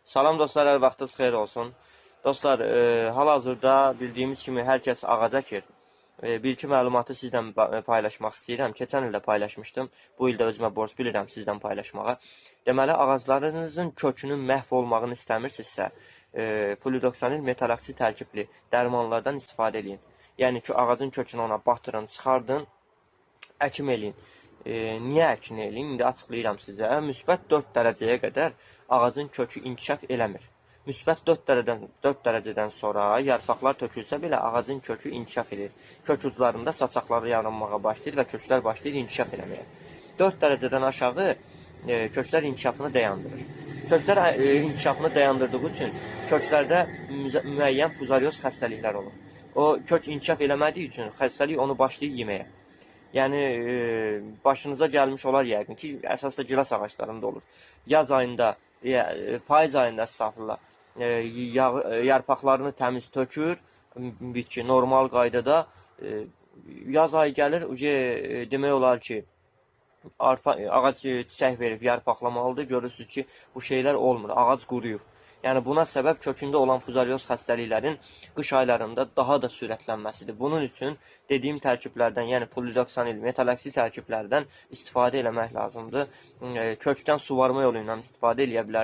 Salam dostlar, hər vaxtınız xeyir olsun. Dostlar, hal-hazırda bildiyimiz kimi hər kəs ağac əkir. Bir-iki məlumatı sizlə paylaşmaq istəyirəm. Keçən ildə paylaşmışdım. Bu ildə özümə borc bilirəm sizlə paylaşmağa. Deməli, ağaclarınızın kökünün məhv olmağını istəmirsinizsə, Fludoxanil metalaksi tərkibli dərmanlardan istifadə edin. Yəni ki, ağacın kökünü ona batırın, çıxardın, əkim eləyin. Niyə əkin eləyin? İndi açıqlayıram sizə. Müsbət 4 dərəcəyə qədər ağacın kökü inkişaf eləmir. Müsbət 4 dərəcədən sonra yarpaqlar tökülsə belə ağacın kökü inkişaf edir. Kök uclarında saçaqları yaranmağa başlayır və köklər başlayır inkişaf eləməyə. 4 dərəcədən aşağı köklər inkişafını dayandırır. Köklər inkişafını dayandırdığı üçün köklərdə müəyyən fuzaryoz xəstəliklər olur. O kök inkişaf eləmədiyi üçün xəstəlik onu başlayır yeməyə. Yəni, başınıza gəlmiş olar yəqin ki, əsasda gilas ağaclarında olur. Yaz ayında, payız ayında estağfurullah, yarpaqlarını təmiz tökür, bitki normal qaydada. Yaz ayı gəlir, demək olar ki, ağac çiçək verib yarpaqlamalıdır. Görürsünüz ki, bu şeylər olmur, ağac quruyub. Yəni, buna səbəb kökündə olan fuzaryoz xəstəliklərin qış aylarında daha da sürətlənməsidir. Bunun üçün dediyim tərkiblərdən, yəni fludoxanil, metalaksi tərkiblərdən istifadə eləmək lazımdır. Kökdən suvarma yolu ilə istifadə eləyə bilərsiniz.